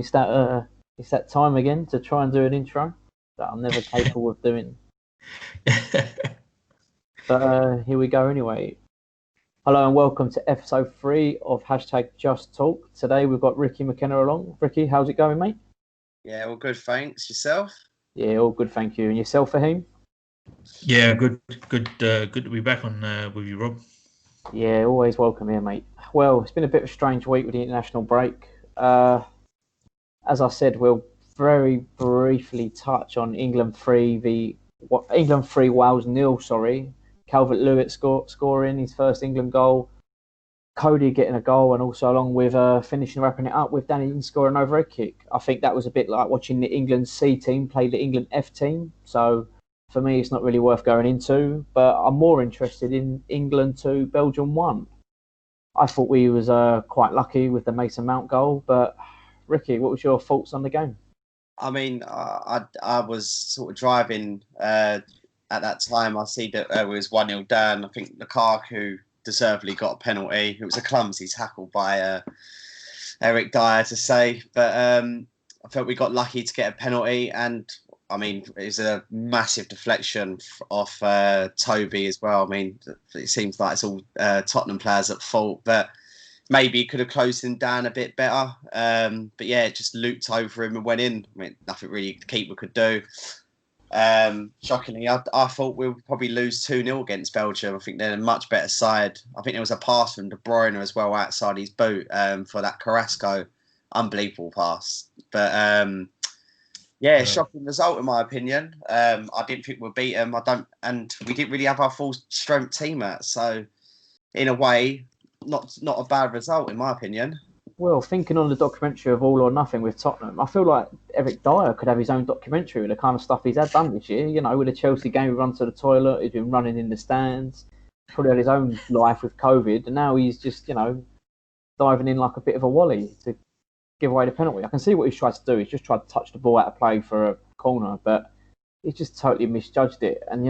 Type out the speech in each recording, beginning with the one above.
It's that time again to try and do an intro that I'm never capable of doing. But here we go anyway. Hello and welcome to episode 3 of hashtag Just Talk. Today we've got Rikki McKenna along. Rikki, how's it going, mate? Yeah, all good, thanks. Yourself? Yeah, all good, thank you. And yourself, Faheem? Yeah, good to be back on with you, Rob. Yeah, always welcome here, mate. Well, it's been a bit of a strange week with the international break. As I said, we'll very briefly touch on England 3 Wales 0. Sorry, Calvert-Lewin scoring his first England goal. Cody getting a goal, and also along with wrapping it up with Danny scoring an overhead kick. I think that was a bit like watching the England C team play the England F team. So for me, it's not really worth going into. But I'm more interested in England 2, Belgium 1. I thought we was quite lucky with the Mason Mount goal. But Rikki, what was your thoughts on the game? I mean, I was sort of driving at that time. I see that it was 1-0 down. I think Lukaku deservedly got a penalty. It was a clumsy tackle by Eric Dyer to say, but I felt we got lucky to get a penalty. And I mean, it was a massive deflection off Toby as well. I mean, it seems like it's all Tottenham players at fault, but maybe he could have closed him down a bit better. But yeah, it just looped over him and went in. I mean, nothing really the keeper could do. Shockingly, I thought we would probably lose 2-0 against Belgium. I think they're a much better side. I think there was a pass from De Bruyne as well outside his boot for that Carrasco. Unbelievable pass. But yeah, shocking result in my opinion. I didn't think we'd beat them. And we didn't really have our full strength team out. So in a way, not a bad result in my opinion. Well, thinking on the documentary of All or Nothing with Tottenham, I feel like Eric Dyer could have his own documentary with the kind of stuff he's had done this year. You know, with the Chelsea game, he run to the toilet, he's been running in the stands, probably had his own life with COVID, and now he's just, diving in like a bit of a wally to give away the penalty. I can see what he's tried to do. He's just tried to touch the ball out of play for a corner, but he's just totally misjudged it. And,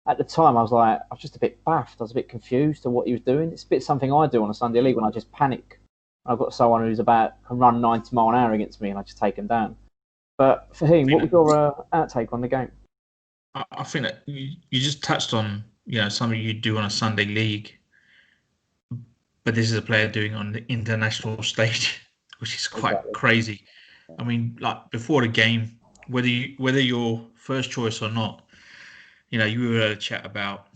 at the time, I was just a bit baffed. I was a bit confused to what he was doing. It's a bit something I do on a Sunday league when I just panic. I've got someone who's can run 90 mile an hour against me, and I just take him down. But for him, what was your outtake on the game? I think that you just touched on something you do on a Sunday league, but this is a player doing on the international stage, which is quite crazy. I mean, like before the game, whether you're first choice or not, you were a chat about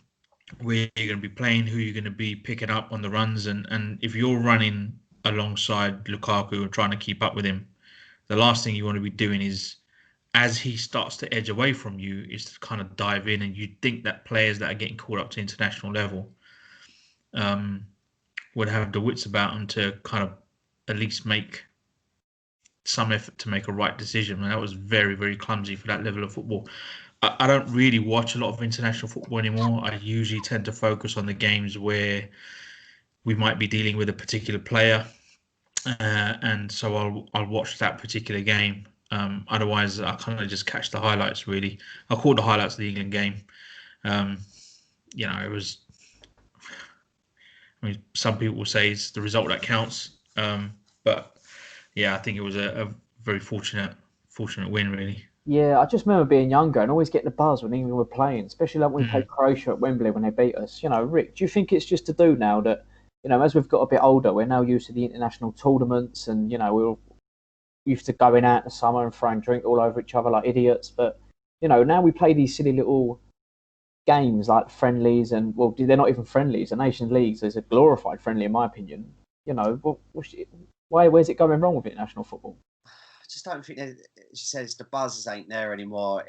where you're going to be playing, who you're going to be picking up on the runs, and if you're running alongside Lukaku and trying to keep up with him, the last thing you want to be doing is, as he starts to edge away from you, is to kind of dive in. And you'd think that players that are getting caught up to international level would have the wits about them to kind of at least make some effort to make a right decision. And that was very, very clumsy for that level of football. I don't really watch a lot of international football anymore. I usually tend to focus on the games where we might be dealing with a particular player, and so I'll watch that particular game. Otherwise, I kind of just catch the highlights. Really, I caught the highlights of the England game. It was. I mean, some people will say it's the result that counts, but yeah, I think it was a very fortunate win, really. Yeah, I just remember being younger and always getting the buzz when England were playing, especially like when we played Croatia at Wembley when they beat us. Rick, do you think it's just to do now that, as we've got a bit older, we're now used to the international tournaments and, we're used to going out in the summer and throwing drink all over each other like idiots. But, now we play these silly little games like friendlies and, well, they're not even friendlies. The Nations Leagues is a glorified friendly, in my opinion. Where's it going wrong with international football? I just don't think she says the buzzes ain't there anymore.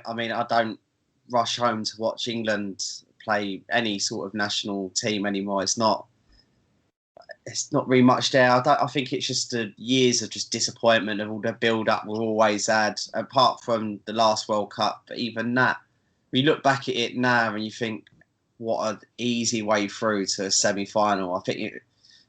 I mean, I don't rush home to watch England play any sort of national team anymore. It's not really much there. I think it's just the years of just disappointment of all the build-up we've always had, apart from the last World Cup. But even that, when you look back at it now and you think, what an easy way through to a semi-final. I think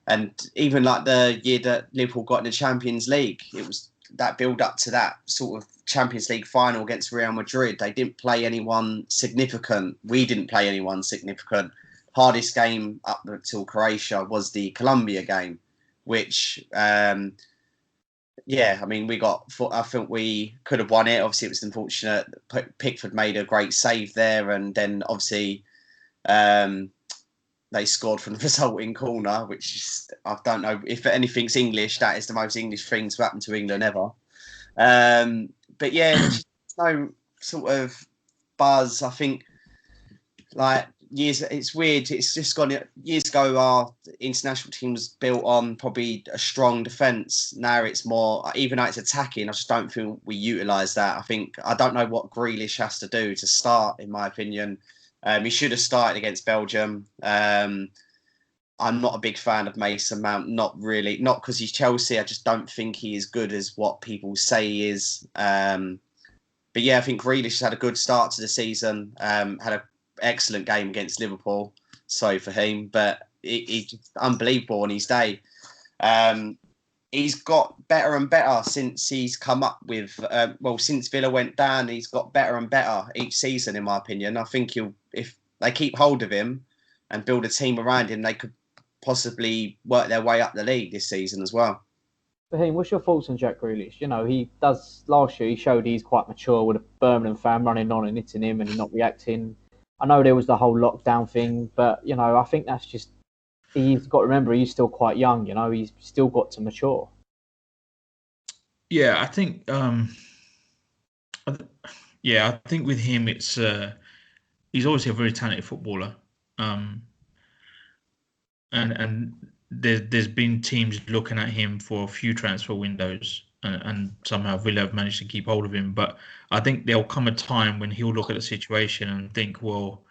and even like the year that Liverpool got in the Champions League, it was that build up to that sort of Champions League final against Real Madrid. They didn't play anyone significant. We didn't play anyone significant. Hardest game up until Croatia was the Colombia game, which Yeah, I mean, I think we could have won it. Obviously, it was unfortunate. Pickford made a great save there, and then obviously um, they scored from the resulting corner, which is, I don't know if anything's English. That is the most English thing to happen to England ever. But yeah, just no sort of buzz. I think like years, it's weird. It's just gone years ago. Our international team was built on probably a strong defence. Now it's more, even though it's attacking, I just don't feel we utilise that. I don't know what Grealish has to do to start, in my opinion. He should have started against Belgium. I'm not a big fan of Mason Mount. Not really. Not because he's Chelsea. I just don't think he is good as what people say he is. But yeah, I think Grealish has had a good start to the season. Had an excellent game against Liverpool. Sorry for him, but he's unbelievable on his day. He's got better and better since he's come up with. Since Villa went down, he's got better and better each season, in my opinion. I think if they keep hold of him and build a team around him, they could possibly work their way up the league this season as well. Faheem, what's your thoughts on Jack Grealish? You know, he does last year. He showed he's quite mature with a Birmingham fan running on and hitting him, and he's not reacting. I know there was the whole lockdown thing, but you know, I think that's just he's got to remember he's still quite young. You know, he's still got to mature. Yeah, I think. I think with him, it's he's obviously a very talented footballer, and there's been teams looking at him for a few transfer windows, and somehow Villa have managed to keep hold of him. But I think there'll come a time when he'll look at the situation and think, well,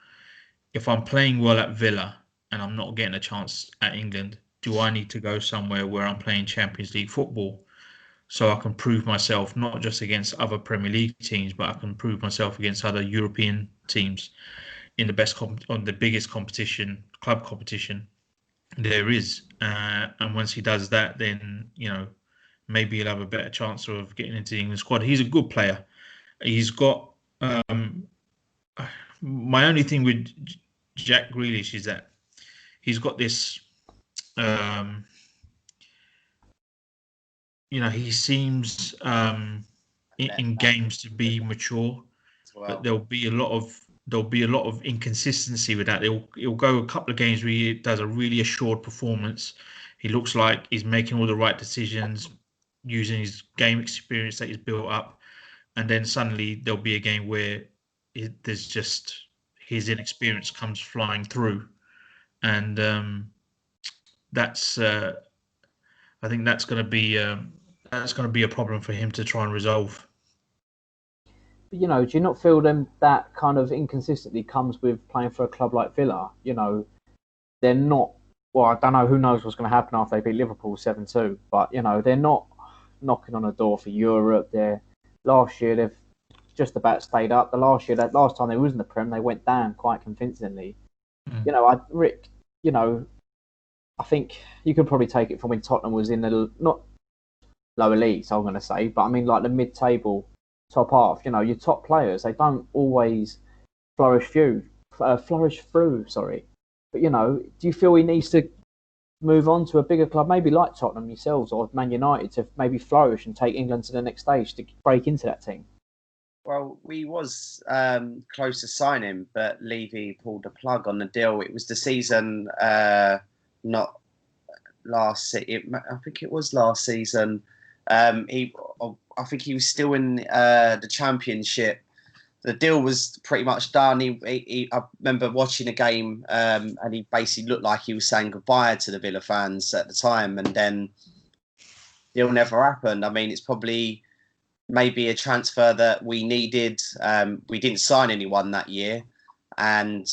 if I'm playing well at Villa and I'm not getting a chance at England, do I need to go somewhere where I'm playing Champions League football so I can prove myself not just against other Premier League teams, but I can prove myself against other European teams in on the biggest competition, club competition there is. And once he does that, then maybe he'll have a better chance of getting into the England squad. He's a good player. He's got my only thing with Jack Grealish is that he's got this. He seems in games to be mature, but there'll be a lot of inconsistency with that. He'll go a couple of games where he does a really assured performance. He looks like he's making all the right decisions, using his game experience that he's built up, and then suddenly there'll be a game where there's just his inexperience comes flying through, and that's I think that's going to be a problem for him to try and resolve. But, you know, do you not feel that kind of inconsistency comes with playing for a club like Villa? You know, they're not. Well, I don't know. Who knows what's going to happen after they beat Liverpool 7-2? But you know, they're not knocking on a door for Europe. Last year they've just about stayed up. Last time they was in the Prem, they went down quite convincingly. You know, Rick. You know, I think you could probably take it from when Tottenham was in the not lower leagues, I'm going to say, but I mean like the mid-table top half. You know, your top players, they don't always flourish through. Sorry, but you know, do you feel he needs to move on to a bigger club, maybe like Tottenham yourselves or Man United, to maybe flourish and take England to the next stage to break into that team? Well, we was close to signing, but Levy pulled the plug on the deal. It was the season, not last. I think it was last season. I think he was still in the Championship. The deal was pretty much done. I remember watching a game, and he basically looked like he was saying goodbye to the Villa fans at the time, and then the deal never happened. I mean, it's probably maybe a transfer that we needed. We didn't sign anyone that year. And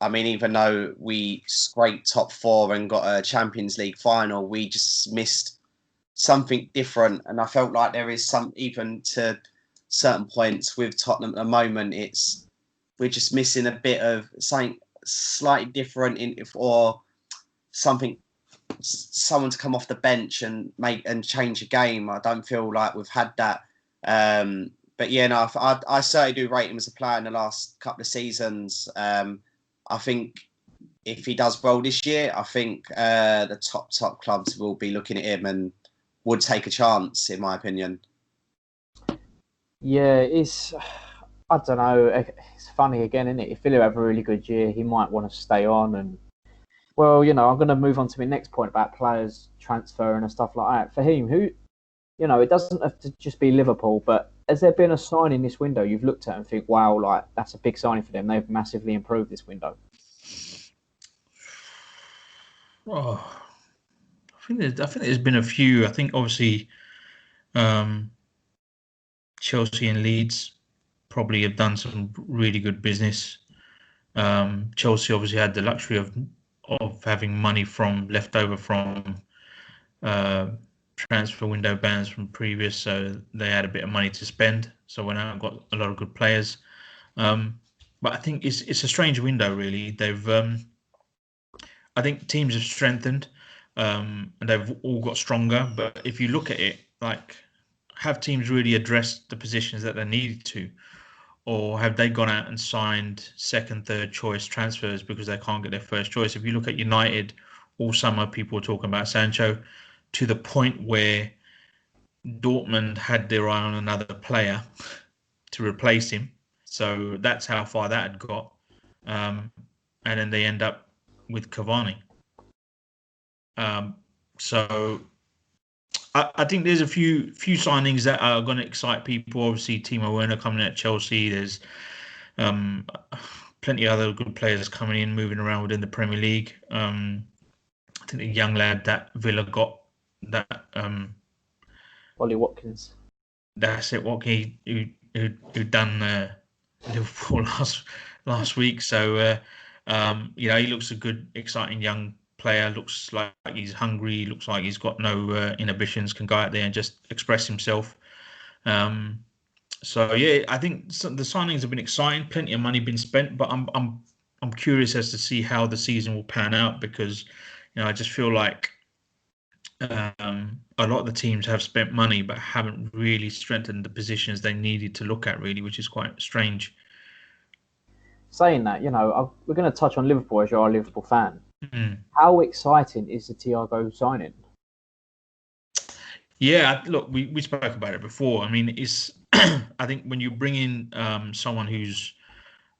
I mean, even though we scraped top four and got a Champions League final, we just missed something different. And I felt like there is even to certain points with Tottenham at the moment, we're just missing a bit of something slightly different or something, someone to come off the bench and change a game. I don't feel like we've had that. But yeah, no, I certainly do rate him as a player in the last couple of seasons. I think if he does well this year, I think the top clubs will be looking at him, and would take a chance, in my opinion. Yeah, I don't know. It's funny again, isn't it? If Villa have a really good year, he might want to stay on. And well, I'm going to move on to my next point about players transferring and stuff like that. Faheem, who, it doesn't have to just be Liverpool, but has there been a signing this window you've looked at and think, wow, like that's a big signing for them? They've massively improved this window. Oh, I think there's been a few. I think obviously Chelsea and Leeds probably have done some really good business. Chelsea obviously had the luxury of having money from left over from uh, transfer window bans from previous, so they had a bit of money to spend. So went out and got a lot of good players. But I think it's a strange window, really. I think teams have strengthened, and they've all got stronger. But if you look at it, like, have teams really addressed the positions that they needed to? Or have they gone out and signed second, third choice transfers because they can't get their first choice? If you look at United, all summer people were talking about Sancho, to the point where Dortmund had their eye on another player to replace him. So that's how far that had got. And then they end up with Cavani. So I think there's a few signings that are going to excite people. Obviously, Timo Werner coming at Chelsea. There's plenty of other good players coming in, moving around within the Premier League. I think the young lad that Villa got, that Ollie Watkins. That's it. Watkins, who done Liverpool last week. So he looks a good, exciting young player. Looks like he's hungry. Looks like he's got no inhibitions. Can go out there and just express himself. So yeah, I think the signings have been exciting. Plenty of money been spent, but I'm curious as to see how the season will pan out, because I just feel like a lot of the teams have spent money but haven't really strengthened the positions they needed to look at, really, which is quite strange. Saying that, we're going to touch on Liverpool as you're a Liverpool fan. Mm. How exciting is the Thiago signing? Yeah, look, we spoke about it before. I mean, it's I think when you bring in someone who's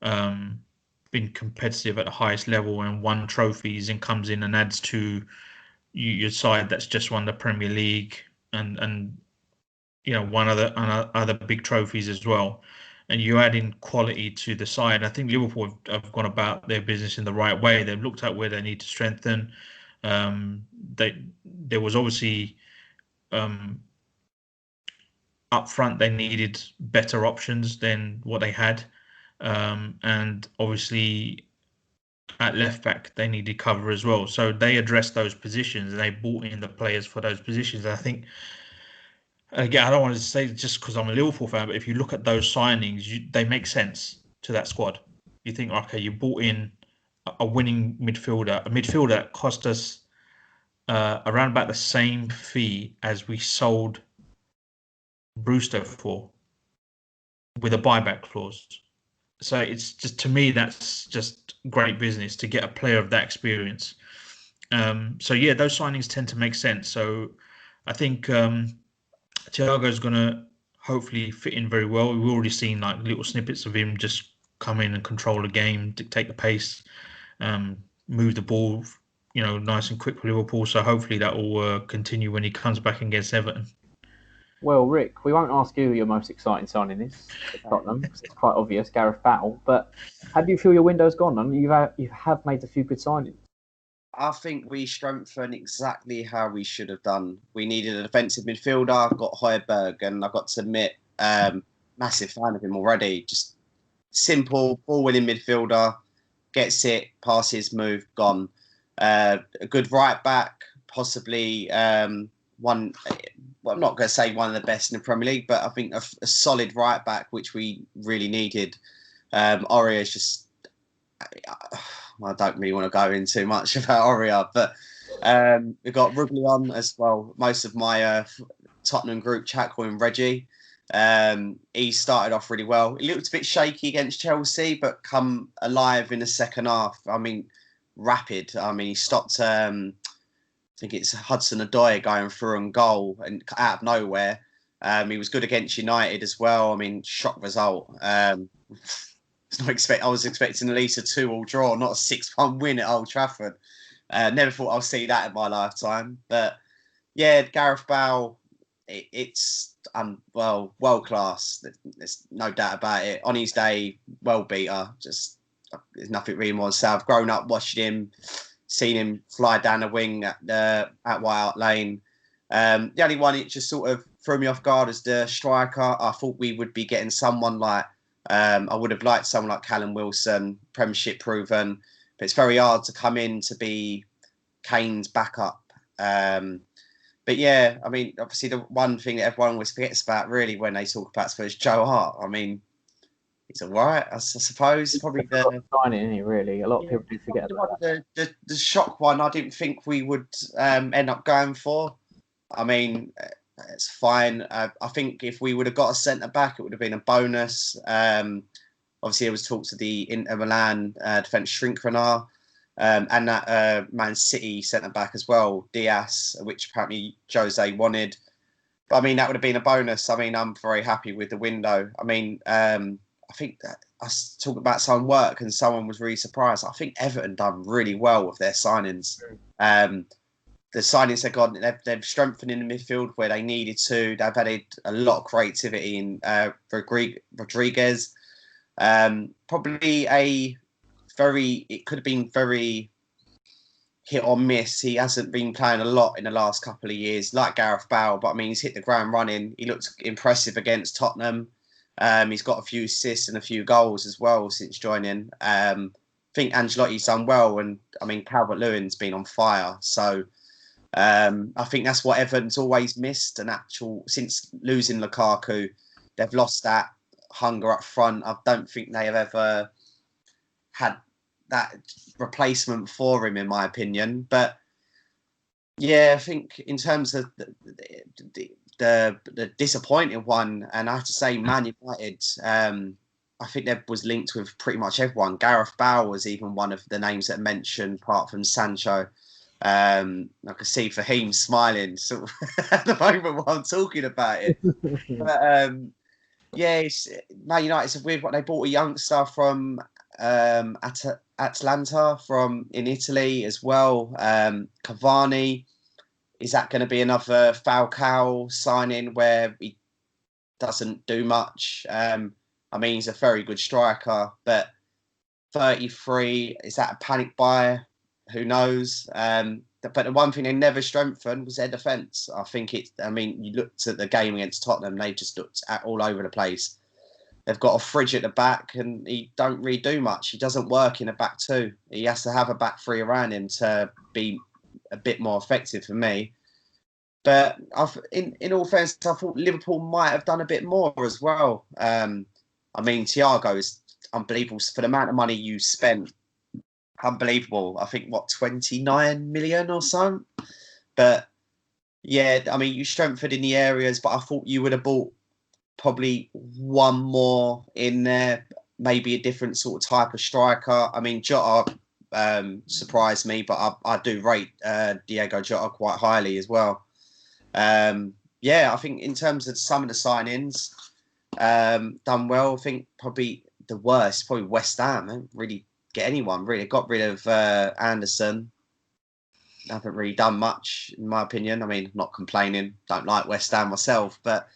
been competitive at the highest level and won trophies and comes in and adds to your side that's just won the Premier League and one of the other big trophies as well, and you add in quality to the side. I think Liverpool have gone about their business in the right way. They've looked at where they need to strengthen. There was obviously up front they needed better options than what they had, and obviously at left back they needed cover as well. So they addressed those positions and they brought in the players for those positions. And I think, again, I don't want to say just because I'm a Liverpool fan, but if you look at those signings, they make sense to that squad. You think, okay, you brought in a winning midfielder, a midfielder that cost us around about the same fee as we sold Brewster for, with a buyback clause. So it's just, to me, that's just great business to get a player of that experience. So yeah, those signings tend to make sense. So I think Thiago is going to hopefully fit in very well. We've already seen like little snippets of him just come in and control the game, dictate the pace, move the ball, nice and quick for Liverpool. So hopefully that will continue when he comes back against Everton. Well, Rick, we won't ask you who your most exciting signing is for Tottenham, because it's quite obvious, Gareth Bale. But how do you feel your window's gone? I mean, you have made a few good signings. I think we strengthened exactly how we should have done. We needed a defensive midfielder, got Højbjerg, and I got to admit, massive fan of him already. Just simple, ball-winning midfielder, gets it, passes, move, gone. A good right back, possibly one. Well, I'm not going to say one of the best in the Premier League, but I think a solid right back, which we really needed. Aurier is just. I don't really want to go in too much about Aurier, but we've got Ruglion as well. Most of my Tottenham group chat call him Reggie. He started off really well. He looked a bit shaky against Chelsea, but come alive in the second half. I mean, rapid. I mean, he stopped think it's Hudson-Odoi going through and goal and out of nowhere. He was good against United as well. I mean, shock result. I was expecting at least a 2-2 draw, not a 6-1 win at Old Trafford. Never thought I'll see that in my lifetime. But yeah, Gareth Bale, it's world class. There's no doubt about it. On his day, well beater. Just there's nothing really more to say. I've grown up watching him, seen him fly down the wing at White Hart Lane. The only one it just sort of threw me off guard as the striker. I thought we would be getting someone like I would have liked someone like Callum Wilson, Premiership proven, but it's very hard to come in to be Kane's backup. But yeah, I mean, obviously the one thing that everyone always forgets about really when they talk about Spurs, Joe Hart. I mean, he's all right, I suppose. Probably the signing, isn't he? Really, a lot of people do forget about that. The shock one. I didn't think we would end up going for. I mean, it's fine. I think if we would have got a centre back, it would have been a bonus. Obviously, there was talks of the Inter Milan defence Shrinkrana. And that Man City centre back as well, Diaz, which apparently Jose wanted. But I mean, that would have been a bonus. I mean, I'm very happy with the window. I mean, I think that I was talking about some work and someone was really surprised. I think Everton done really well with their signings. The signings they've got, they've strengthened in the midfield where they needed to. They've added a lot of creativity in Rodriguez. Probably it could have been very hit or miss. He hasn't been playing a lot in the last couple of years, like Gareth Bale, but I mean, he's hit the ground running. He looked impressive against Tottenham. He's got a few assists and a few goals as well since joining. I think Ancelotti's done well, and I mean, Calvert-Lewin's been on fire. So I think that's what Everton's always missed. Since losing Lukaku, they've lost that hunger up front. I don't think they have ever had that replacement for him, in my opinion. But yeah, I think in terms of the disappointing one, and I have to say, Man United, I think that was linked with pretty much everyone. Gareth Bale was even one of the names that mentioned, apart from Sancho. I can see Faheem smiling sort of at the moment while I'm talking about it. But yeah, Man United, it's weird what they bought a youngster from Atlanta in Italy as well. Cavani, is that going to be another Falcao signing where he doesn't do much? I mean, he's a very good striker, but 33, is that a panic buy? Who knows? But the one thing they never strengthened was their defence. I think you looked at the game against Tottenham, they just looked all over the place. They've got a fridge at the back and he don't really do much. He doesn't work in a back two. He has to have a back three around him to be a bit more effective for me. But in all fairness, I thought Liverpool might have done a bit more as well. I mean, Thiago is unbelievable. For the amount of money you spent, unbelievable. I think, 29 million or something? But yeah, I mean, you strengthened in the areas, but I thought you would have bought probably one more in there, maybe a different sort of type of striker. I mean, Jota surprised me, but I do rate Diego Jota quite highly as well. Yeah, I think in terms of some of the signings, done well. I think probably the worst, probably West Ham. They didn't really get anyone, really. Got rid of Anderson. Haven't really done much, in my opinion. I mean, not complaining. Don't like West Ham myself, but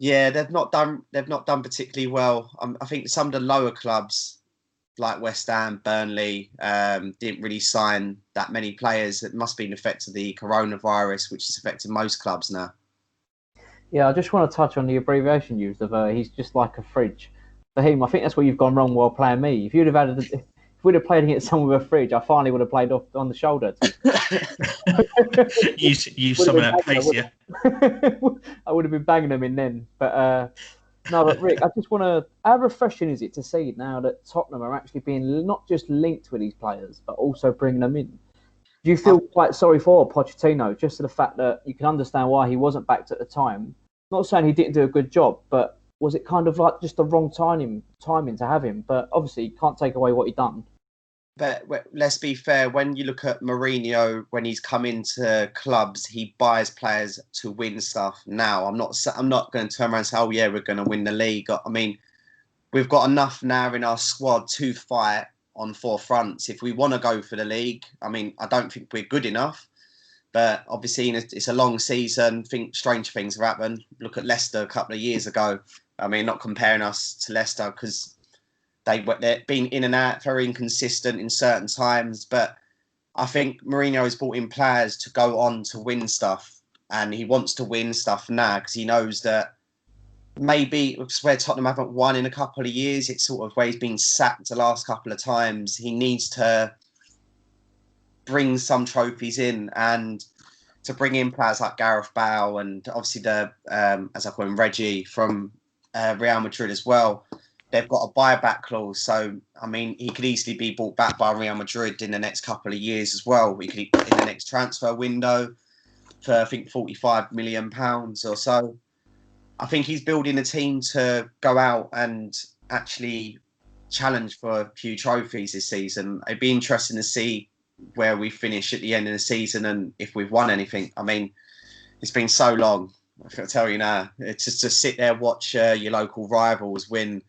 yeah, they've not done particularly well. I think some of the lower clubs, like West Ham, Burnley, didn't really sign that many players. It must be an effect of the coronavirus, which is affecting most clubs now. Yeah, I just want to touch on the abbreviation used of he's just like a fridge. For him, I think that's where you've gone wrong while playing me. If we'd have played against someone with a fridge, I finally would have played off on the shoulder. you some of that pace, yeah. I would have been banging them in then. But no, but Rick, I just want to. How refreshing is it to see now that Tottenham are actually being not just linked with these players, but also bringing them in? Do you feel quite sorry for Pochettino, just to the fact that you can understand why he wasn't backed at the time? Not saying he didn't do a good job, but was it kind of like just the wrong timing to have him? But obviously, you can't take away what he done. But let's be fair. When you look at Mourinho, when he's come into clubs, he buys players to win stuff. Now, I'm not going to turn around and say, "Oh yeah, we're going to win the league." I mean, we've got enough now in our squad to fight on 4 fronts. If we want to go for the league, I mean, I don't think we're good enough. But obviously, it's a long season. I think strange things have happened. Look at Leicester a couple of years ago. I mean, not comparing us to Leicester because they've been in and out, very inconsistent in certain times. But I think Mourinho has brought in players to go on to win stuff. And he wants to win stuff now because he knows that maybe it's where Tottenham haven't won in a couple of years. It's sort of where he's been sacked the last couple of times. He needs to bring some trophies in and to bring in players like Gareth Bale and obviously as I call him, Rikki from Real Madrid as well. They've got a buyback clause, so I mean he could easily be bought back by Real Madrid in the next couple of years as well. We could in the next transfer window for I think £45 million or so. I think he's building a team to go out and actually challenge for a few trophies this season. It'd be interesting to see where we finish at the end of the season and if we've won anything. I mean, it's been so long. I'll tell you now, it's just to sit there watch your local rivals win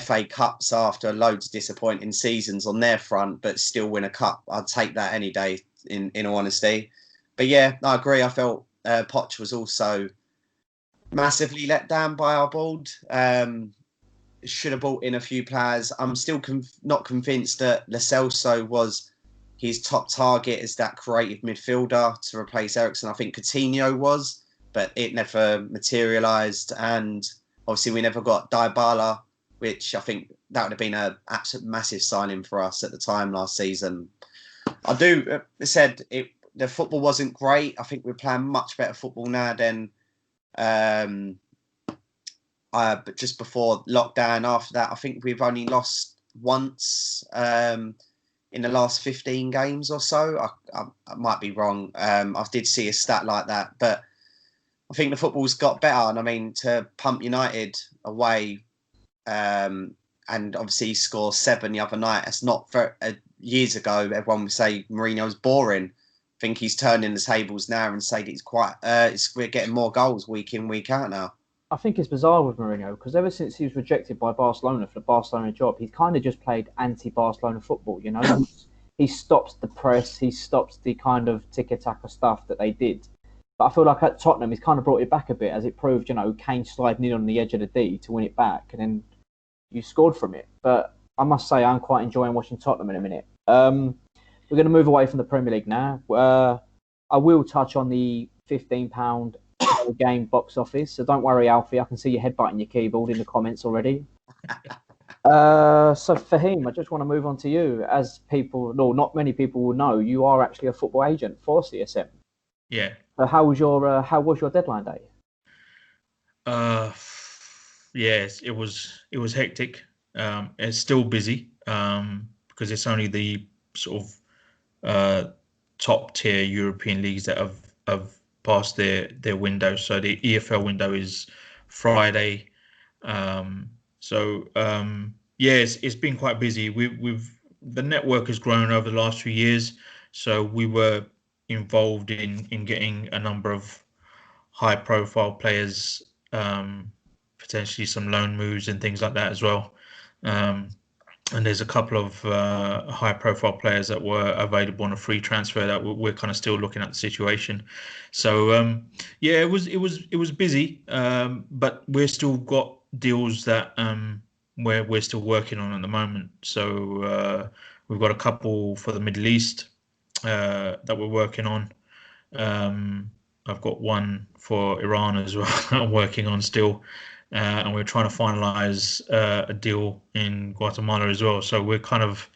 FA Cups after loads of disappointing seasons on their front, but still win a cup. I'd take that any day, in all honesty. But yeah, I agree. I felt Poch was also massively let down by our board. Should have brought in a few players. I'm still not convinced that Lo Celso was his top target as that creative midfielder to replace Eriksen. I think Coutinho was, but it never materialised. And obviously we never got Dybala, which I think that would have been an absolute massive signing for us at the time last season. The football wasn't great. I think we're playing much better football now than but just before lockdown. After that, I think we've only lost once in the last 15 games or so. I might be wrong. I did see a stat like that, but I think the football's got better. And I mean, to pump United away and obviously score 7 the other night, it's not years ago. Everyone would say Mourinho's boring. I think he's turning the tables now and say that he's we're getting more goals week in, week out now. I think it's bizarre with Mourinho because ever since he was rejected by Barcelona for the Barcelona job, he's kind of just played anti-Barcelona football, you know? He stops the press, he stops the kind of tiki-taka stuff that they did. But I feel like at Tottenham, he's kind of brought it back a bit, as it proved, you know, Kane sliding in on the edge of the D to win it back, and then you scored from it. But I must say, I'm quite enjoying watching Tottenham in a minute. We're going to move away from the Premier League now. I will touch on the £15 game box office, so don't worry, Alfie. I can see you headbutting your keyboard in the comments already. So Faheem, I just want to move on to you. As not many people will know, you are actually a football agent for CSM. Yeah. So how was your deadline day? Yes, it was hectic. It's still busy because it's only the sort of top tier European leagues that have passed their window. So the EFL window is Friday. It's been quite busy. The network has grown over the last few years. So we were involved in getting a number of high profile players, potentially some loan moves and things like that as well. And there's a couple of high-profile players that were available on a free transfer that we're kind of still looking at the situation. So it was busy, but we're still got deals that where we're still working on at the moment. So we've got a couple for the Middle East that we're working on. I've got one for Iran as well that I'm working on still. And we're trying to finalize a deal in Guatemala as well. So we're kind of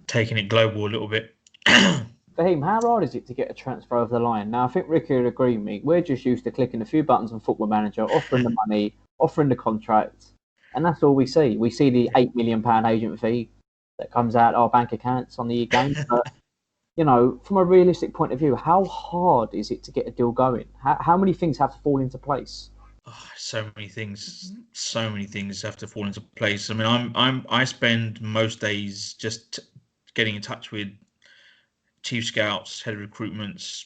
taking it global a little bit. Faheem, how hard is it to get a transfer over the line? Now, I think Rikki would agree with me. We're just used to clicking a few buttons on Football Manager, offering the money, offering the contract, and that's all we see. We see the £8 million agent fee that comes out our bank accounts on the game. But, you know, from a realistic point of view, how hard is it to get a deal going? How many things have to fall into place? So many things have to fall into place. I mean, I spend most days just getting in touch with chief scouts, head of recruitments,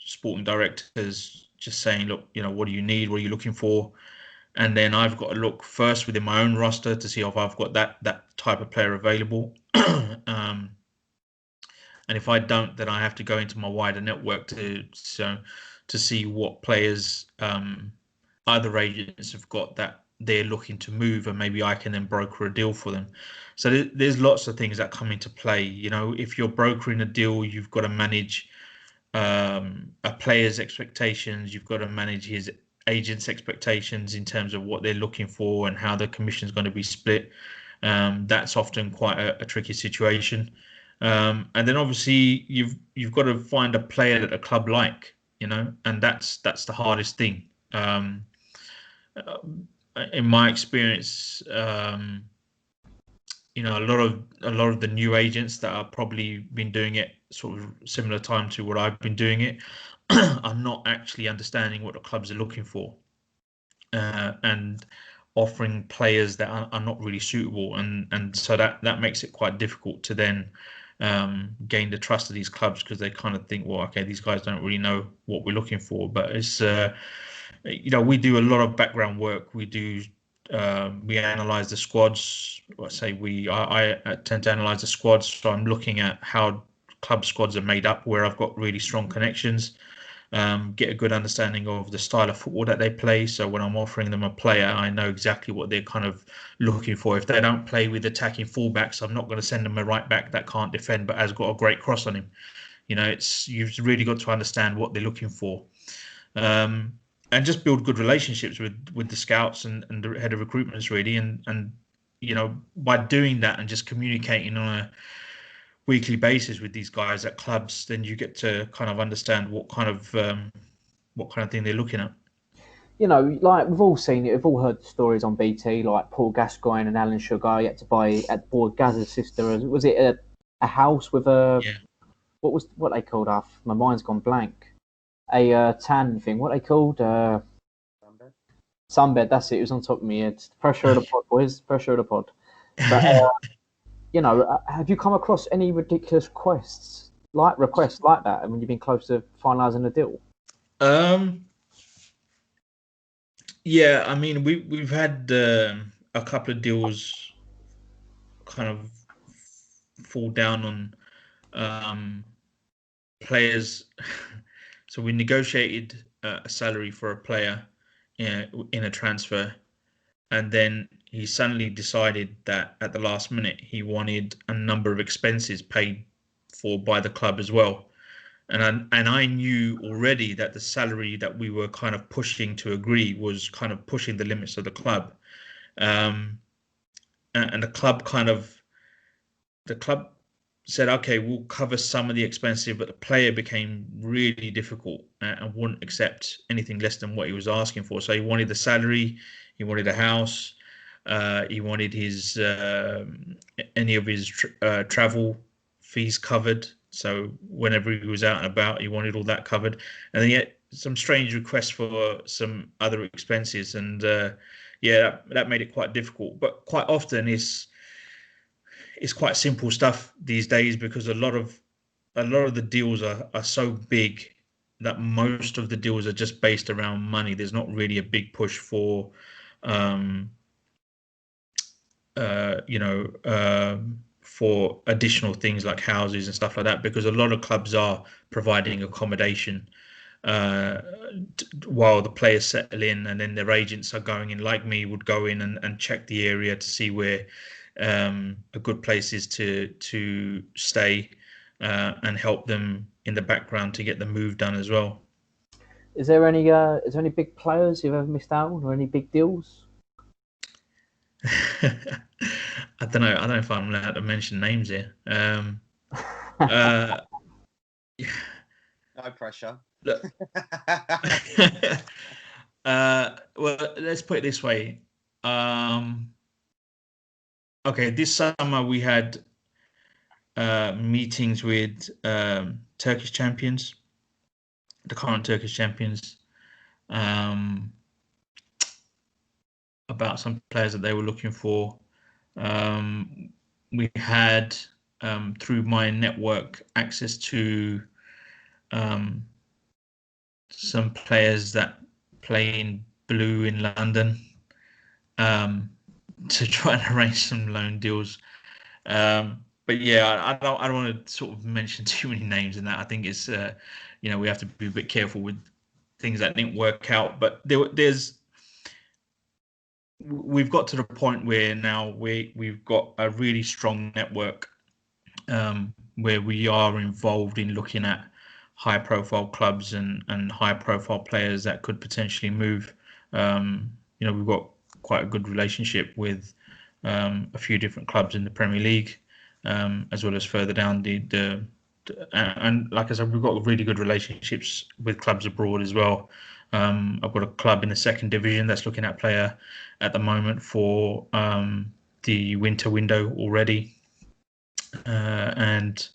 sporting directors, just saying, look, what do you need? What are you looking for? And then I've got to look first within my own roster to see if I've got that type of player available. And if I don't, then I have to go into my wider network to see what players other agents have got that they're looking to move, and maybe I can then broker a deal for them. So there's lots of things that come into play. If you're brokering a deal, you've got to manage a player's expectations. You've got to manage his agent's expectations in terms of what they're looking for and how the commission is going to be split. That's often quite a tricky situation. And then obviously you've got to find a player that a club like, and that's the hardest thing. In my experience, a lot of the new agents that are probably been doing it sort of similar time to what I've been doing it are not actually understanding what the clubs are looking for, and offering players that are not really suitable, and so that makes it quite difficult to then gain the trust of these clubs, because they kind of think, well, okay, these guys don't really know what we're looking for. But it's we do a lot of background work. We analyze the squads. I tend to analyze the squads, so I'm looking at how club squads are made up, where I've got really strong connections. Get a good understanding of the style of football that they play. So when I'm offering them a player, I know exactly what they're kind of looking for. If they don't play with attacking fullbacks, I'm not going to send them a right back that can't defend but has got a great cross on him. You've really got to understand what they're looking for, and just build good relationships with the scouts and the head of recruitments, really. And by doing that and just communicating on a weekly basis with these guys at clubs, then you get to kind of understand what kind of thing they're looking at. Like we've all seen it, we've all heard the stories on BT, like Paul Gascoigne and Alan Sugar. He had to buy at board Gaz's sister. Was it a house with a what they called? My mind's gone blank. A tan thing. What they called? Sunbed. That's it. It was on top of me. It's pressure of the pod, boys. Pressure of the pod. But have you come across any ridiculous requests like that? I mean, you've been close to finalising a deal. Yeah, I mean, we've had a couple of deals kind of fall down on players. So we negotiated a salary for a player in a transfer, and then he suddenly decided that at the last minute he wanted a number of expenses paid for by the club as well. And I knew already that the salary that we were kind of pushing to agree was kind of pushing the limits of the club. And the club said, okay, we'll cover some of the expenses, but the player became really difficult and wouldn't accept anything less than what he was asking for. So he wanted the salary, he wanted a house, he wanted his any of his travel fees covered. So whenever he was out and about, he wanted all that covered. And then yet some strange requests for some other expenses. And that made it quite difficult. But quite often it's quite simple stuff these days, because a lot of the deals are so big that most of the deals are just based around money. There's not really a big push for for additional things like houses and stuff like that, because a lot of clubs are providing accommodation while the players settle in, and then their agents are going in, like me, would go in and check the area to see where a good place is to stay, and help them in the background to get the move done as well. Is there any big players you've ever missed out on, or any big deals? I don't know if I'm allowed to mention names here. No pressure. Look, well, let's put it this way. Okay, this summer we had meetings with Turkish champions, the current Turkish champions, about some players that they were looking for. We had through my network access to some players that play in blue in London, to try and arrange some loan deals. But yeah, I don't want to sort of mention too many names in that. I think it's we have to be a bit careful with things that didn't work out. But we've got to the point where now we've got a really strong network, where we are involved in looking at high profile clubs and high profile players that could potentially move. We've got quite a good relationship with a few different clubs in the Premier League, as well as further down and like I said, we've got really good relationships with clubs abroad as well. I've got a club in the second division that's looking at a player at the moment for the winter window already, and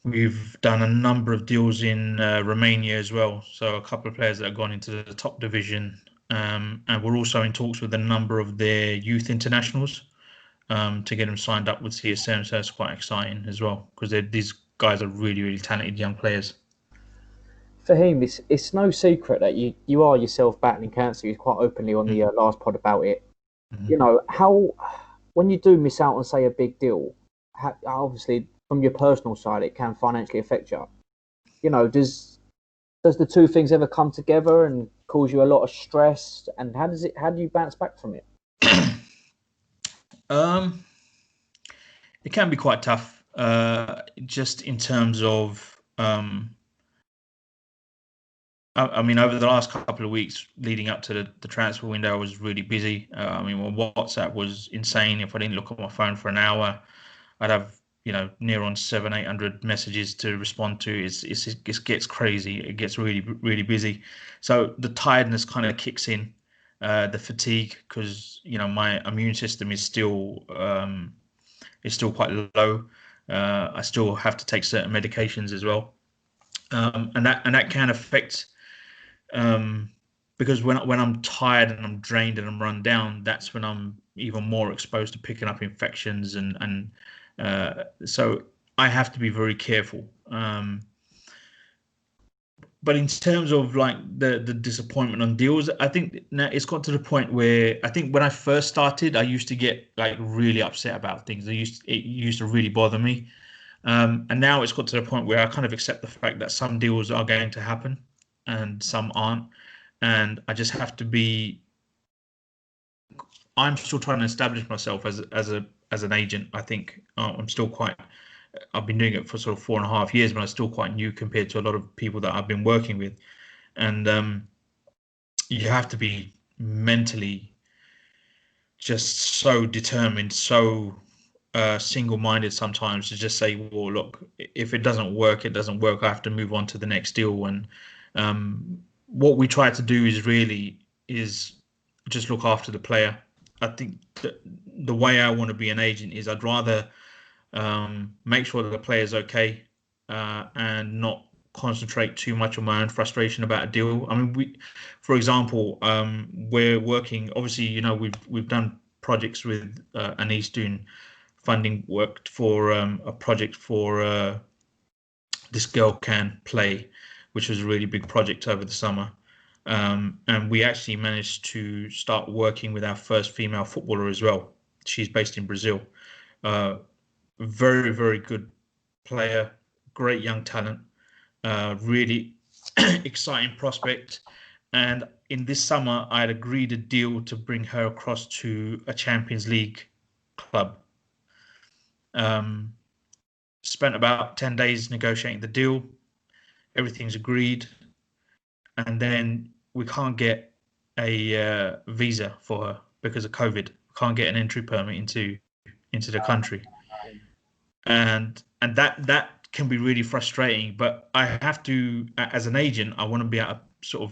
we've done a number of deals in Romania as well. So a couple of players that have gone into the top division, and we're also in talks with a number of their youth internationals, to get them signed up with CSM. So that's quite exciting as well, because these guys are really, really talented young players. Faheem, it's no secret that you are yourself battling cancer. You're quite openly on the last pod about it. Mm-hmm. How, when you do miss out on, say, a big deal, obviously from your personal side, it can financially affect you. Does the two things ever come together and cause you a lot of stress? And how do you bounce back from it? It can be quite tough, just in terms of, I mean, over the last couple of weeks leading up to the transfer window, I was really busy. I mean, my WhatsApp was insane. If I didn't look at my phone for an hour, I'd have near on 700-800 messages to respond to. It gets crazy. It gets really, really busy. So the tiredness kind of kicks in, the fatigue, because my immune system is still quite low. I still have to take certain medications as well, and that can affect. Because when I'm tired and I'm drained and I'm run down, that's when I'm even more exposed to picking up infections, and so I have to be very careful. But in terms of like the disappointment on deals, I think now it's got to the point where I think when I first started, I used to get like really upset about things. It used to really bother me, and now it's got to the point where I kind of accept the fact that some deals are going to happen and some aren't, and I just have to be. I'm still trying to establish myself as an agent. I think I'm still quite. I've been doing it for sort of 4.5 years, but I'm still quite new compared to a lot of people that I've been working with, and you have to be mentally just so determined, so single-minded sometimes to just say, well, look, if it doesn't work, it doesn't work. I have to move on to the next deal. And what we try to do is just look after the player. I think the way I want to be an agent is I'd rather make sure that the player's okay, and not concentrate too much on my own frustration about a deal. I mean, for example, we're working. Obviously, we've done projects with an Eastern funding worked for a project for This Girl Can Play, which was a really big project over the summer. And we actually managed to start working with our first female footballer as well. She's based in Brazil. Very, very good player, great young talent, really exciting prospect. And in this summer, I had agreed a deal to bring her across to a Champions League club. Spent about 10 days negotiating the deal. Everything's agreed. And then we can't get a visa for her because of COVID. We can't get an entry permit into the country. And that can be really frustrating. But I have to, as an agent, I want to be able to sort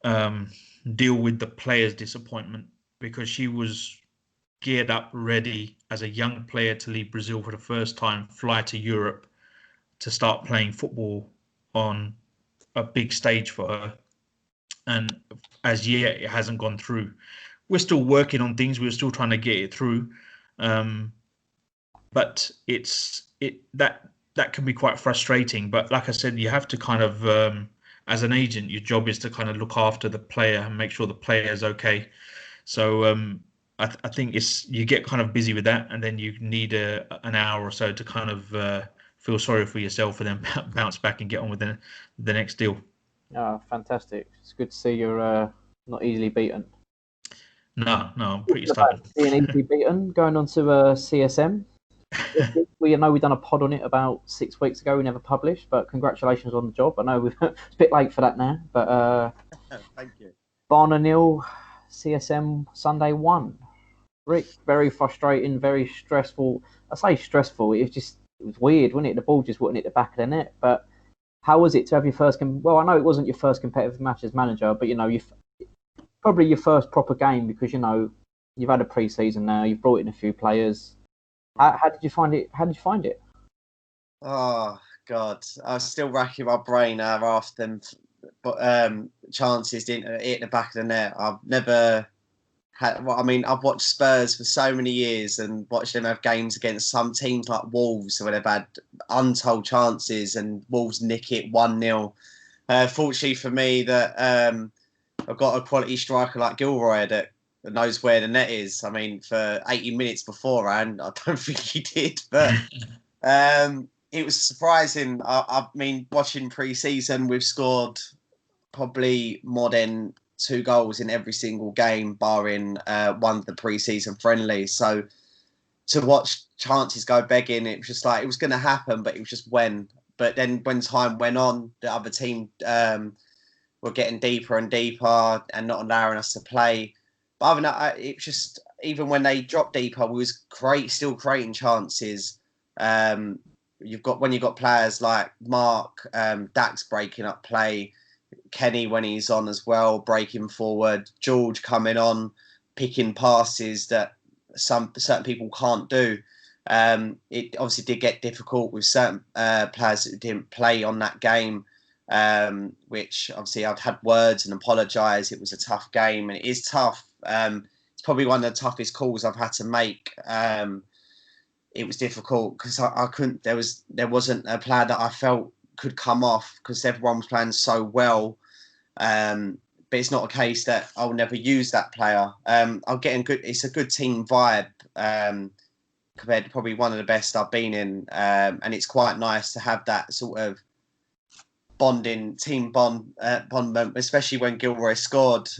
of deal with the player's disappointment, because she was geared up, ready as a young player to leave Brazil for the first time, fly to Europe to start playing football on a big stage for her. And as yet, it hasn't gone through. We're still working on things. We're still trying to get it through. but that can be quite frustrating. But like I said, you have to kind of as an agent, your job is to kind of look after the player and make sure the player is okay. So I think you get kind of busy with that, and then you need an hour or so to kind of feel sorry for yourself, and then bounce back and get on with the next deal. Oh, fantastic! It's good to see you're not easily beaten. No, I'm pretty Talking about stubborn. being easily beaten, going on to CSM. We know we've done a pod on it about 6 weeks ago. We never published, but congratulations on the job. I know it's a bit late for that now, but Thank you. Barna nil, CSM Sunday 1. Rick, very frustrating, very stressful. I say stressful. It was weird, wasn't it? The ball just wouldn't hit the back of the net. But how was it to have your first? Well, I know it wasn't your first competitive match as manager, but you probably your first proper game because you've had a pre-season now. You've brought in a few players. How did you find it? How did you find it? Oh God, I was still racking my brain after them, but chances didn't hit the back of the net. I've never had. Well, I mean, I've watched Spurs for so many years and watched them have games against some teams like Wolves where they've had untold chances and Wolves nick it 1-0. Fortunately for me, that I've got a quality striker like Gilroy that knows where the net is. I mean, for 80 minutes beforehand, I don't think he did, but it was surprising. I mean, watching pre-season, we've scored probably more than 2 goals in every single game, barring one of the pre-season friendlies. So to watch chances go begging, it was just like it was going to happen, but it was just when. But then when time went on, the other team were getting deeper and deeper and not allowing us to play. But other than that, it was just even when they dropped deeper, we was still creating chances. You've got players like Mark, Dax breaking up play, Kenny when he's on as well, breaking forward, George coming on, picking passes that certain people can't do. It obviously did get difficult with certain players that didn't play on that game, which obviously I've had words and apologise. It was a tough game, and it is tough. It's probably one of the toughest calls I've had to make. It was difficult because I couldn't. There wasn't a player that I felt could come off because everyone was playing so well. But it's not a case that I'll never use that player. I'm getting good. It's a good team vibe compared to probably one of the best I've been in, and it's quite nice to have that sort of team bond, especially when Gilroy scored.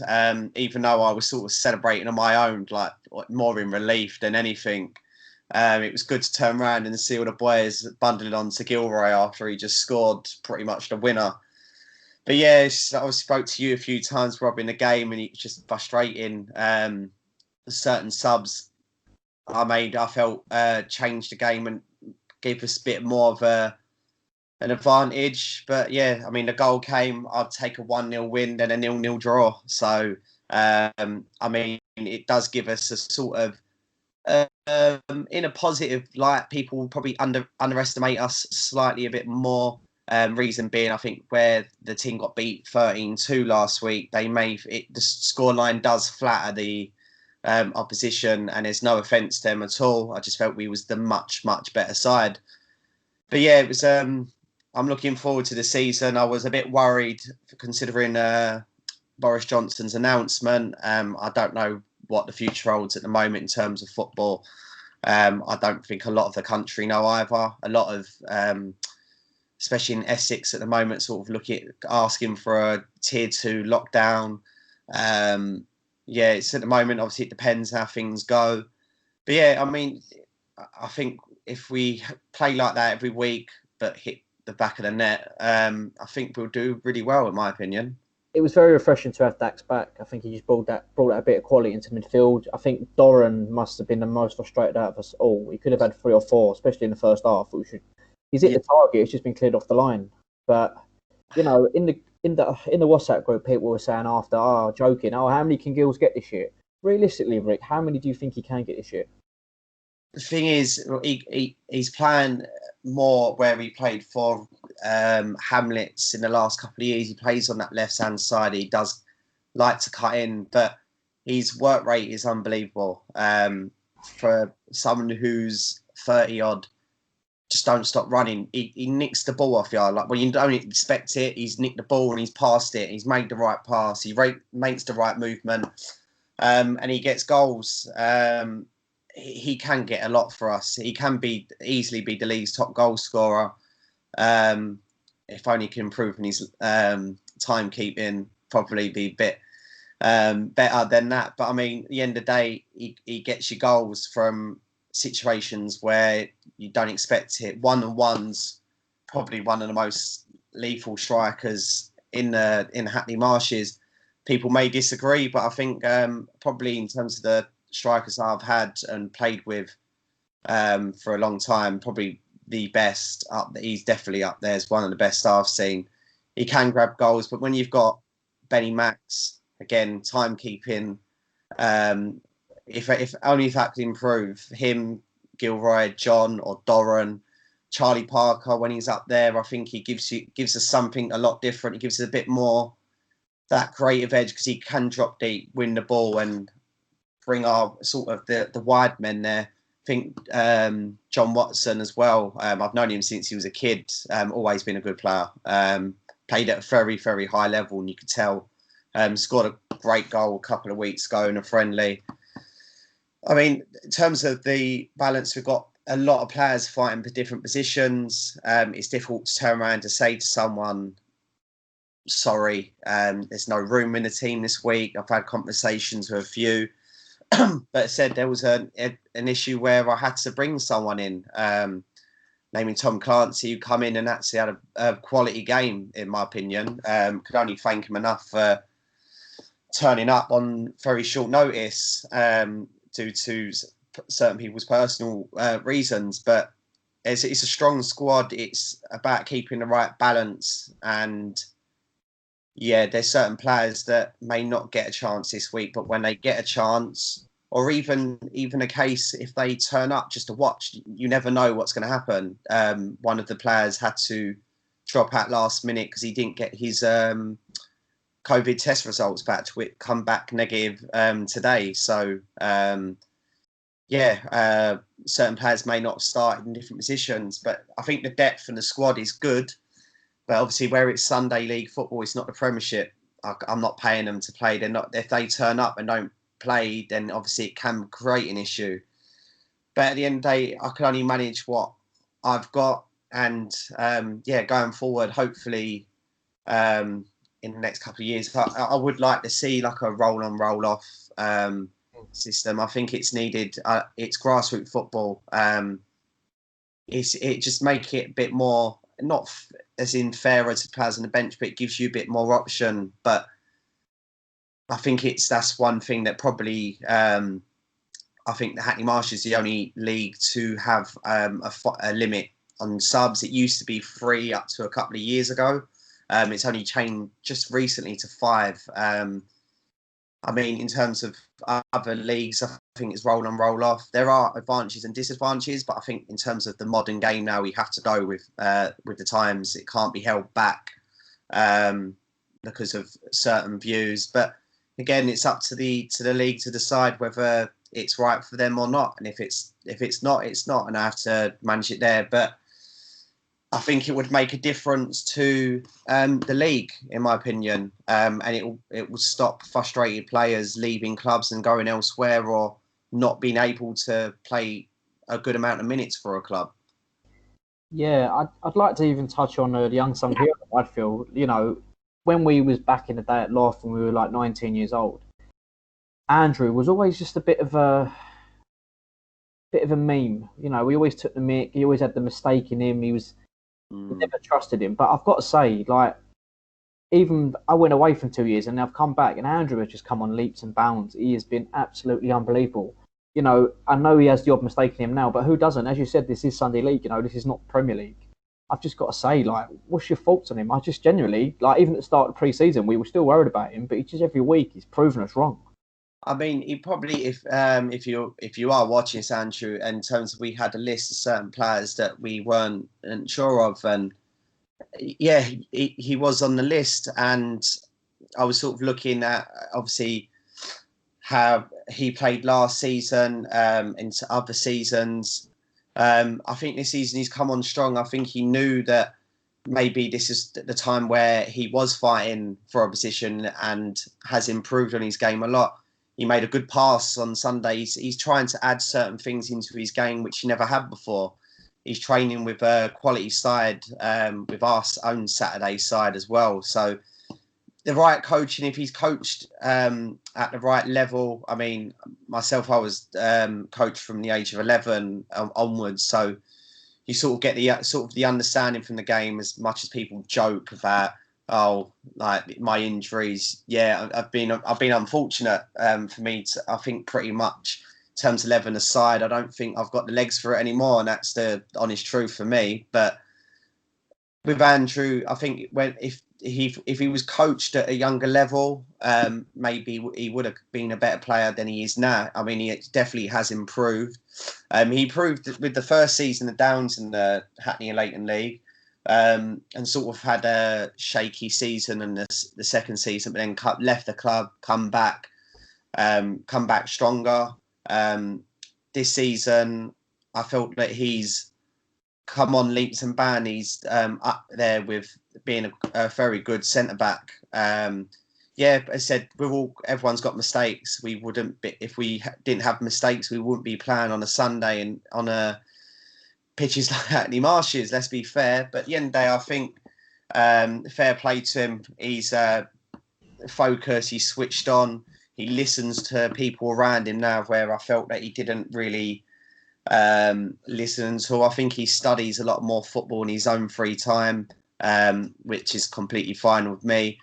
Even though I was sort of celebrating on my own, like more in relief than anything. It was good to turn around and see all the boys bundling on to Gilroy after he just scored pretty much the winner. But yeah, I spoke to you a few times, Rob, in the game, and it's just frustrating. Certain subs I felt changed the game and gave us a bit more of an advantage. But yeah, I mean, the goal came. I'd take a 1-0 win, then a 0-0 draw. So I mean, it does give us a sort of in a positive light. People will probably underestimate us slightly a bit more. Reason being, I think where the team got beat 13-2 last week, the scoreline does flatter the opposition, and there's no offence to them at all. I just felt we was the much better side. But yeah, it was. I'm looking forward to the season. I was a bit worried considering Boris Johnson's announcement. I don't know what the future holds at the moment in terms of football. I don't think a lot of the country know either. A lot of, especially in Essex at the moment, sort of asking for a tier 2 lockdown. Yeah, it's at the moment, obviously it depends how things go. But yeah, I mean, I think if we play like that every week, but hit the back of the net, I think we'll do really well, in my opinion. It was very refreshing to have Dax back. I think he just brought that a bit of quality into midfield. I think Doran must have been the most frustrated out of us all. He could have had 3 or 4, especially in the first half. He's hit the target. It's just been cleared off the line. But in the WhatsApp group, people were saying after, joking, how many can Gills get this year? Realistically, Rick, how many do you think he can get this year? The thing is, he's playing more where he played for Hamlets in the last couple of years. He plays on that left-hand side. He does like to cut in, but his work rate is unbelievable. For someone who's 30 odd, just don't stop running. He nicks the ball off you. Like when you don't expect it, he's nicked the ball and he's passed it. He's made the right pass. He makes the right movement, and he gets goals. He can get a lot for us. He can easily be the league's top goal scorer. If only he can improve in his timekeeping, probably be a bit better than that. But I mean, at the end of the day, he gets you goals from situations where you don't expect it. 1-on-ones, probably one of the most lethal strikers in the Hackney Marshes. People may disagree, but I think probably in terms of the strikers I've had and played with for a long time, probably the best. He's definitely up there as one of the best I've seen. He can grab goals, but when you've got Benny Max, again, timekeeping, if only if that could improve, him, Gilroy, John or Doran, Charlie Parker, when he's up there, I think he gives us something a lot different. He gives us a bit more that creative edge because he can drop deep, win the ball and bring our sort of the wide men there. I think John Watson as well. I've known him since he was a kid. Always been a good player. Played at a very, very high level, and you could tell. Scored a great goal a couple of weeks ago in a friendly. I mean, in terms of the balance, we've got a lot of players fighting for different positions. It's difficult to turn around to say to someone, sorry, there's no room in the team this week. I've had conversations with a few. But it said there was an issue where I had to bring someone in, naming Tom Clancy, who come in and actually had a quality game, in my opinion. Could only thank him enough for turning up on very short notice due to certain people's personal reasons. But it's a strong squad. It's about keeping the right balance. And yeah, there's certain players that may not get a chance this week, but when they get a chance, or even a case if they turn up just to watch, you never know what's going to happen. One of the players had to drop out last minute because he didn't get his COVID test results back to it, come back negative today. So certain players may not start in different positions, but I think the depth in the squad is good. But obviously, where it's Sunday League football, it's not the Premiership. I'm not paying them to play. They're not. If they turn up and don't play, then obviously it can create an issue. But at the end of the day, I can only manage what I've got. And going forward, hopefully, in the next couple of years, I would like to see like a roll-on, roll-off system. I think it's needed. It's grassroots football. It just make it a bit more, not as in fairer to players on the bench, but it gives you a bit more option. But I think that's one thing that probably I think the Hackney Marsh is the only league to have a limit on subs. It used to be 3 up to a couple of years ago. It's only changed just recently to 5. I mean, in terms of other leagues, I think it's roll on, roll off. There are advantages and disadvantages, but I think in terms of the modern game now, we have to go with the times. It can't be held back because of certain views. But again, it's up to the league to decide whether it's right for them or not. And if it's not, it's not, and I have to manage it there. But I think it would make a difference to the league, in my opinion, and it will stop frustrated players leaving clubs and going elsewhere or not being able to play a good amount of minutes for a club. Yeah, I'd like to even touch on the unsung hero. I feel, when we was back in the day at Loft when we were like 19 years old, Andrew was always just a bit of a meme. We always took the mick. He always had the mistake in him. We never trusted him. But I've got to say, even I went away for 2 years and I've come back and Andrew has just come on leaps and bounds. He has been absolutely unbelievable. I know he has the odd mistake in him now, but who doesn't? As you said, this is Sunday League. This is not Premier League. I've just got to say, what's your thoughts on him? I just genuinely, even at the start of the pre-season, we were still worried about him, but every week he's proven us wrong. I mean, he probably, if you are watching this, Andrew, in terms of we had a list of certain players that we weren't sure of, and yeah, he was on the list, and I was sort of looking at obviously how he played last season into other seasons. I think this season he's come on strong. I think he knew that maybe this is the time where he was fighting for a position and has improved on his game a lot. He made a good pass on Sunday. He's trying to add certain things into his game which he never had before. He's training with a quality side, with our own Saturday side as well. So the right coaching, if he's coached at the right level. I mean, myself, I was coached from the age of 11 onwards. So you sort of get the understanding from the game, as much as people joke about, oh, like my injuries. Yeah, I've been unfortunate. For me, I think pretty much in terms of 11 aside, I don't think I've got the legs for it anymore, and that's the honest truth for me. But with Andrew, I think if he was coached at a younger level, maybe he would have been a better player than he is now. I mean, he definitely has improved. He proved with the first season of Downs in the Hackney and Leighton League, and sort of had a shaky season in the second season, but then left the club, come back stronger. This season, I felt that he's come on leaps and bounds. He's up there with being a very good centre back. Yeah, as I said, everyone's got mistakes. We wouldn't be, if we didn't have mistakes, we wouldn't be playing on a Sunday and on a pitches like Hackney Marshes. Let's be fair. But at the end of the day, I think fair play to him. He's focused. He's switched on. He listens to people around him now, where I felt that he didn't really listen. So I think he studies a lot more football in his own free time, which is completely fine with me.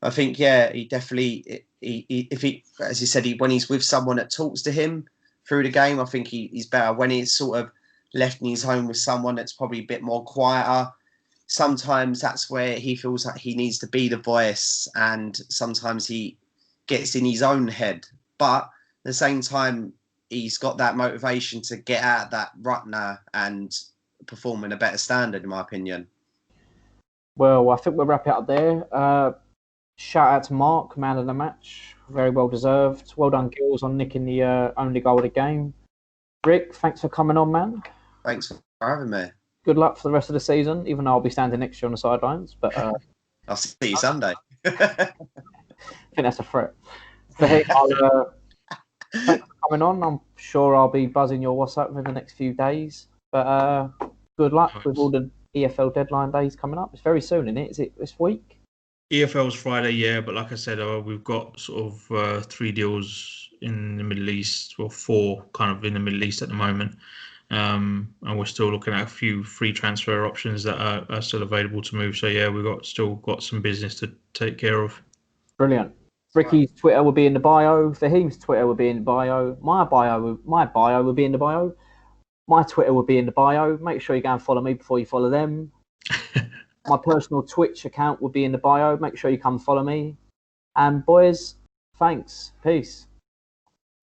I think, yeah, he definitely, if he, as you said, when he's with someone that talks to him through the game, I think he's better. When he's sort of left in his home with someone that's probably a bit more quieter, sometimes that's where he feels like he needs to be the voice, and sometimes he gets in his own head. But at the same time, he's got that motivation to get out of that rut now and perform in a better standard, in my opinion. Well, I think we'll wrap it up there. Shout out to Mark, man of the match. Very well deserved. Well done, Gills, on nicking the only goal of the game. Rick, thanks for coming on, man. Thanks for having me. Good luck for the rest of the season, even though I'll be standing next to you on the sidelines. But I'll see you Sunday. I think that's a threat. So, hey, thanks for coming on. I'm sure I'll be buzzing your WhatsApp in the next few days. But good luck with all the EFL deadline days coming up. It's very soon, isn't it? Is it this week? EFL's Friday, yeah. But like I said, we've got sort of 3 deals in the Middle East, or 4 kind of in the Middle East at the moment. And we're still looking at a few free transfer options that are still available to move. So, yeah, we've still got some business to take care of. Brilliant. Rikki's Twitter will be in the bio. Faheem's Twitter will be in the bio. My bio will be in the bio. My Twitter will be in the bio. Make sure you go and follow me before you follow them. My personal Twitch account will be in the bio. Make sure you come follow me. And boys, thanks. Peace.